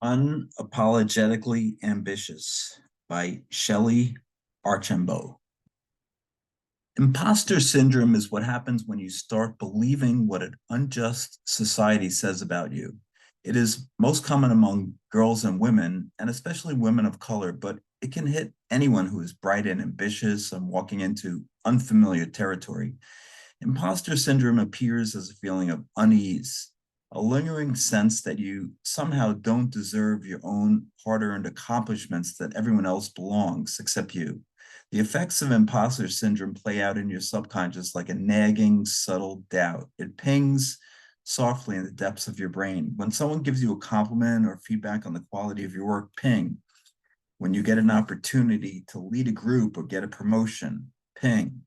Unapologetically Ambitious by Shellye Archambeau. Imposter syndrome is what happens when you start believing what an unjust society says about you. It is most common among girls and women, and especially women of color, but it can hit anyone who is bright and ambitious and walking into unfamiliar territory. Imposter syndrome appears as a feeling of unease, a lingering sense that you somehow don't deserve your own hard-earned accomplishments, that everyone else belongs except you. The effects of imposter syndrome play out in your subconscious like a nagging, subtle doubt. It pings softly in the depths of your brain. When someone gives you a compliment or feedback on the quality of your work, ping. When you get an opportunity to lead a group or get a promotion, ping.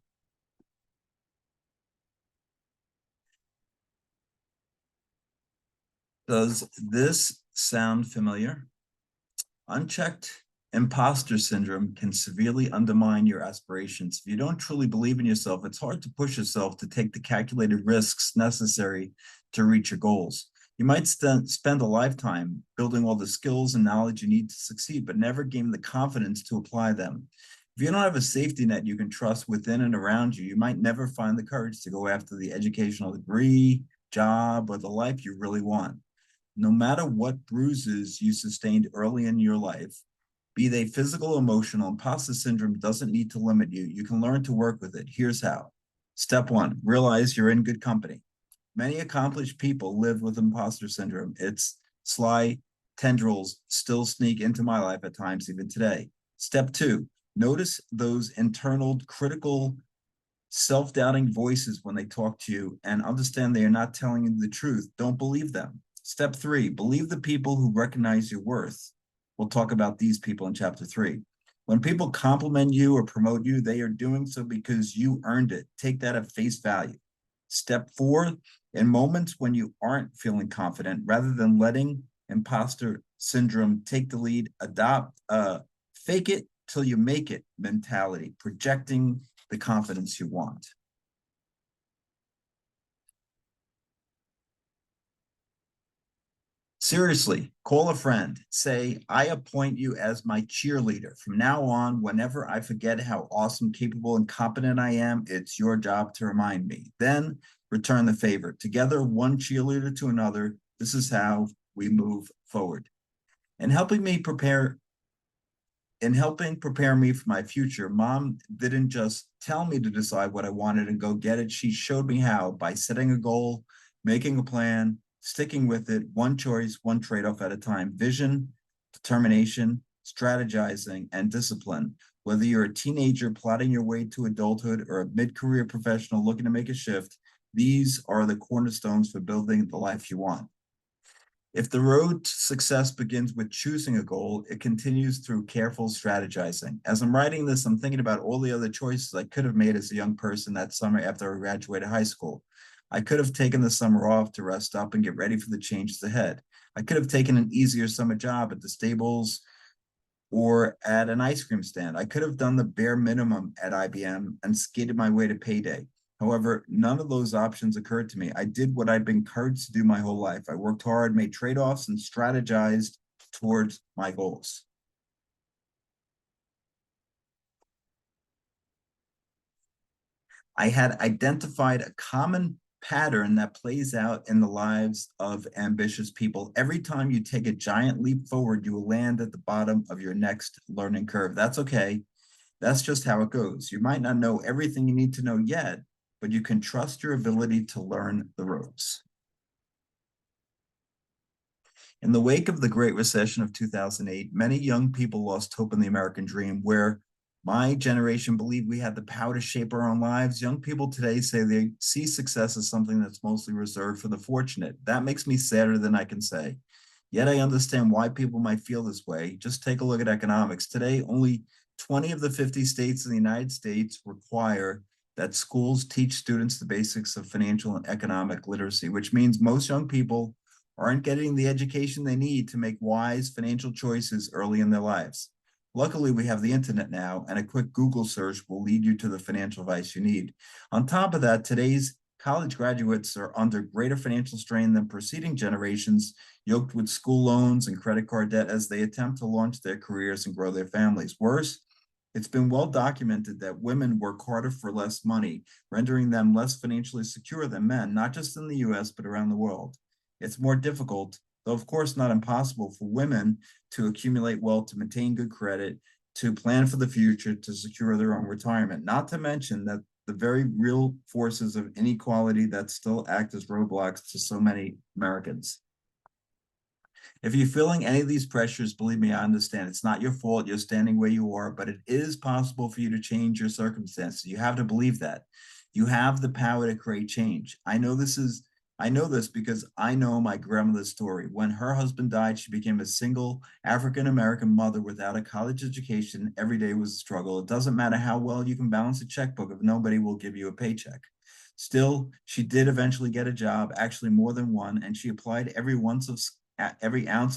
Does this sound familiar? Unchecked imposter syndrome can severely undermine your aspirations. If you don't truly believe in yourself, it's hard to push yourself to take the calculated risks necessary to reach your goals. You might spend a lifetime building all the skills and knowledge you need to succeed, but never gain the confidence to apply them. If you don't have a safety net you can trust within and around you, you might never find the courage to go after the educational degree, job, or the life you really want. No matter what bruises you sustained early in your life, be they physical or emotional, imposter syndrome doesn't need to limit you. You can learn to work with it. Here's how. Step one, realize you're in good company. Many accomplished people live with imposter syndrome. Its sly tendrils still sneak into my life at times, even today. Step two, notice those internal critical self-doubting voices when they talk to you and understand they are not telling you the truth. Don't believe them. Step three, believe the people who recognize your worth. We'll talk about these people in chapter 3. When people compliment you or promote you, they are doing so because you earned it. Take that at face value. Step 4, in moments when you aren't feeling confident, rather than letting imposter syndrome take the lead, adopt a fake it till you make it mentality, projecting the confidence you want. Seriously, call a friend. Say, I appoint you as my cheerleader. From now on, whenever I forget how awesome, capable, and competent I am, it's your job to remind me. Then return the favor. Together, one cheerleader to another. This is how we move forward. In helping prepare me for my future, Mom didn't just tell me to decide what I wanted and go get it. She showed me how by setting a goal, making a plan, sticking with it, one choice, one trade-off at a time. Vision, determination, strategizing, and discipline. Whether you're a teenager plotting your way to adulthood or a mid-career professional looking to make a shift, these are the cornerstones for building the life you want. If the road to success begins with choosing a goal, it continues through careful strategizing. As I'm writing this, I'm thinking about all the other choices I could have made as a young person that summer after I graduated high school. I could have taken the summer off to rest up and get ready for the changes ahead. I could have taken an easier summer job at the stables or at an ice cream stand. I could have done the bare minimum at IBM and skated my way to payday. However, none of those options occurred to me. I did what I'd been encouraged to do my whole life. I worked hard, made trade-offs, and strategized towards my goals. I had identified a common pattern that plays out in the lives of ambitious people. Every time you take a giant leap forward, you will land at the bottom of your next learning curve. That's okay. That's just how it goes. You might not know everything you need to know yet, but you can trust your ability to learn the ropes. In the wake of the Great Recession of 2008, many young people lost hope in the American dream, where my generation believed we had the power to shape our own lives. Young people today say they see success as something that's mostly reserved for the fortunate. That makes me sadder than I can say. Yet I understand why people might feel this way. Just take a look at economics. Today, only 20 of the 50 states in the United States require that schools teach students the basics of financial and economic literacy, which means most young people aren't getting the education they need to make wise financial choices early in their lives. Luckily, we have the internet now, and a quick Google search will lead you to the financial advice you need. On top of that, today's College graduates are under greater financial strain than preceding generations, yoked with school loans and credit card debt as they attempt to launch their careers and grow their families. Worse, it's been well documented that women work harder for less money, rendering them less financially secure than men, not just in the US, but around the world. It's more difficult, though of course not impossible, for women to accumulate wealth, to maintain good credit, to plan for the future, to secure their own retirement, not to mention that the very real forces of inequality that still act as roadblocks to so many Americans. If you're feeling any of these pressures, believe me, I understand. It's not your fault. You're standing where you are, but it is possible for you to change your circumstances. You have to believe that. You have the power to create change. I know this because I know my grandmother's story. When her husband died, she became a single African-American mother without a college education. Every day was a struggle. It doesn't matter how well you can balance a checkbook if nobody will give you a paycheck. Still, she did eventually get a job, actually more than one, and she applied every ounce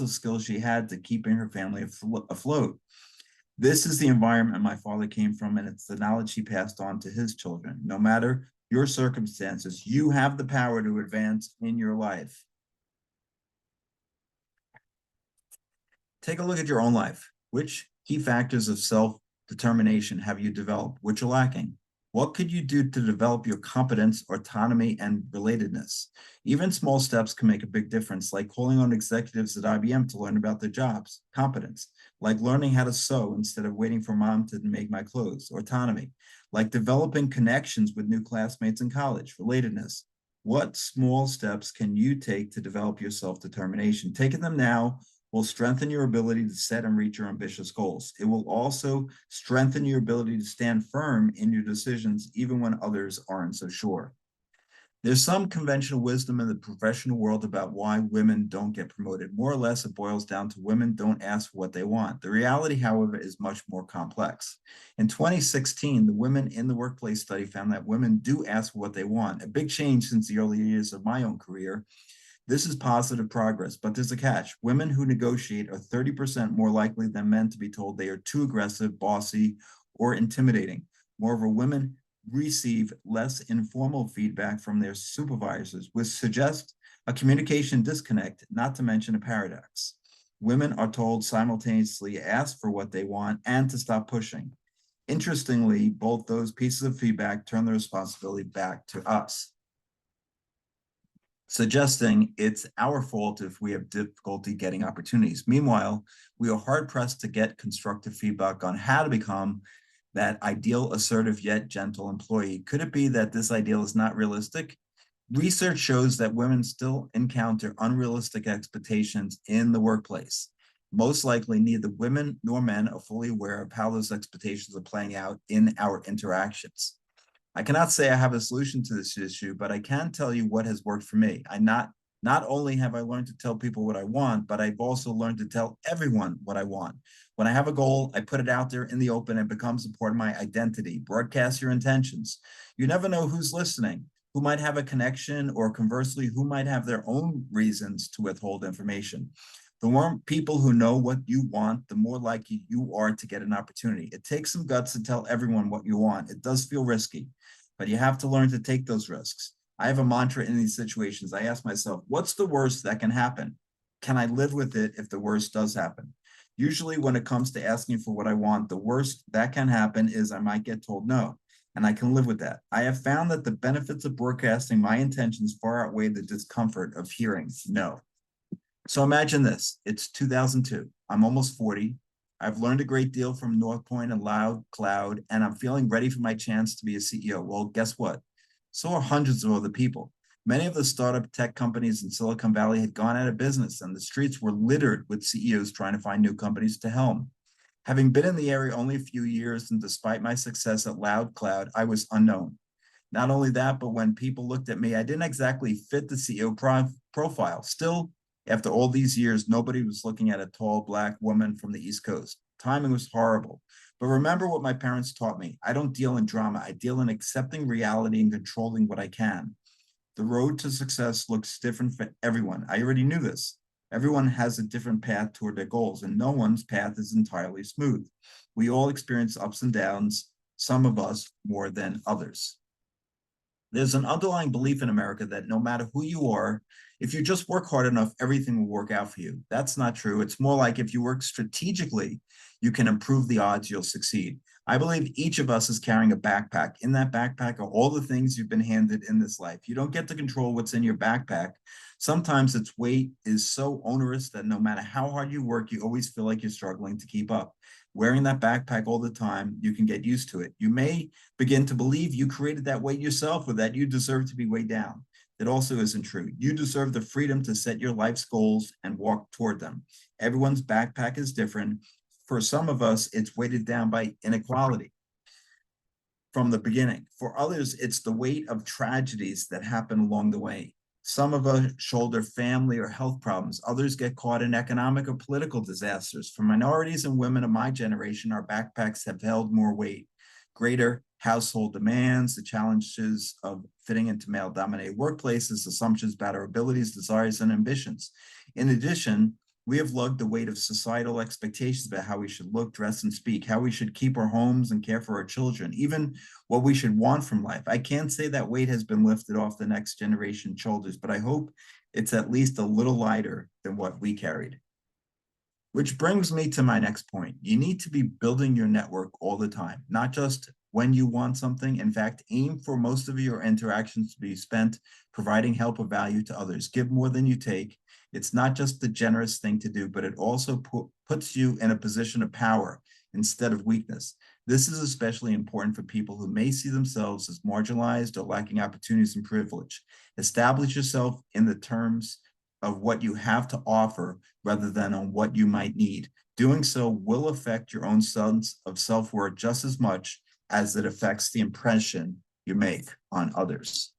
of skill she had to keeping her family afloat. This is the environment my father came from, and it's the knowledge he passed on to his children. No matter your circumstances, you have the power to advance in your life. Take a look at your own life. Which key factors of self-determination have you developed? Which are lacking? What could you do to develop your competence, autonomy, and relatedness? Even small steps can make a big difference, like calling on executives at IBM to learn about their jobs, competence, like learning how to sew instead of waiting for mom to make my clothes, autonomy, like developing connections with new classmates in college, relatedness. What small steps can you take to develop your self-determination? Taking them now will strengthen your ability to set and reach your ambitious goals. It will also strengthen your ability to stand firm in your decisions, even when others aren't so sure. There's some conventional wisdom in the professional world about why women don't get promoted. More or less, it boils down to women don't ask for what they want. The reality, however, is much more complex. In 2016, the Women in the Workplace study found that women do ask for what they want, a big change since the early years of my own career. This is positive progress, but there's a catch. Women who negotiate are 30% more likely than men to be told they are too aggressive, bossy, or intimidating. Moreover, women receive less informal feedback from their supervisors, which suggests a communication disconnect, not to mention a paradox. Women are told simultaneously ask for what they want and to stop pushing. Interestingly, both those pieces of feedback turn the responsibility back to us, suggesting it's our fault if we have difficulty getting opportunities. Meanwhile, we are hard-pressed to get constructive feedback on how to become that ideal, assertive, yet gentle employee. Could it be that this ideal is not realistic? Research shows that women still encounter unrealistic expectations in the workplace. Most likely, neither women nor men are fully aware of how those expectations are playing out in our interactions. I cannot say I have a solution to this issue, but I can tell you what has worked for me. Not only have I learned to tell people what I want, but I've also learned to tell everyone what I want. When I have a goal, I put it out there in the open and it becomes a part of my identity. Broadcast your intentions. You never know who's listening, who might have a connection, or conversely, who might have their own reasons to withhold information. The more people who know what you want, the more likely you are to get an opportunity. It takes some guts to tell everyone what you want. It does feel risky, but you have to learn to take those risks. I have a mantra in these situations. I ask myself, what's the worst that can happen? Can I live with it if the worst does happen? Usually when it comes to asking for what I want, the worst that can happen is I might get told no, and I can live with that. I have found that the benefits of broadcasting my intentions far outweigh the discomfort of hearing no. So imagine this, it's 2002, I'm almost 40. I've learned a great deal from North Point and Loud Cloud, and I'm feeling ready for my chance to be a CEO. Well, guess what? So are hundreds of other people. Many of the startup tech companies in Silicon Valley had gone out of business, and the streets were littered with CEOs trying to find new companies to helm. Having been in the area only a few years, and despite my success at Loud Cloud, I was unknown. Not only that, but when people looked at me, I didn't exactly fit the CEO profile. Still, after all these years, nobody was looking at a tall Black woman from the East Coast. Timing was horrible. But remember what my parents taught me. I don't deal in drama. I deal in accepting reality and controlling what I can. The road to success looks different for everyone. I already knew this. Everyone has a different path toward their goals, and no one's path is entirely smooth. We all experience ups and downs, some of us more than others. There's an underlying belief in America that no matter who you are, if you just work hard enough, everything will work out for you. That's not true. It's more like if you work strategically, you can improve the odds you'll succeed. I believe each of us is carrying a backpack. In that backpack are all the things you've been handed in this life. You don't get to control what's in your backpack. Sometimes its weight is so onerous that no matter how hard you work, you always feel like you're struggling to keep up. Wearing that backpack all the time, you can get used to it. You may begin to believe you created that weight yourself or that you deserve to be weighed down. That also isn't true. You deserve the freedom to set your life's goals and walk toward them. Everyone's backpack is different. For some of us, it's weighted down by inequality from the beginning. For others, it's the weight of tragedies that happen along the way. Some of us shoulder family or health problems. Others get caught in economic or political disasters. For minorities and women of my generation, our backpacks have held more weight. Greater household demands, the challenges of fitting into male-dominated workplaces, assumptions about our abilities, desires, and ambitions. In addition, we have lugged the weight of societal expectations about how we should look, dress, and speak, how we should keep our homes and care for our children, even what we should want from life. I can't say that weight has been lifted off the next generation's shoulders, but I hope it's at least a little lighter than what we carried. Which brings me to my next point. You need to be building your network all the time, not just when you want something. In fact, aim for most of your interactions to be spent providing help or value to others. Give more than you take. It's not just the generous thing to do, but it also puts you in a position of power instead of weakness. This is especially important for people who may see themselves as marginalized or lacking opportunities and privilege. Establish yourself in the terms of what you have to offer rather than on what you might need. Doing so will affect your own sense of self-worth just as much as it affects the impression you make on others.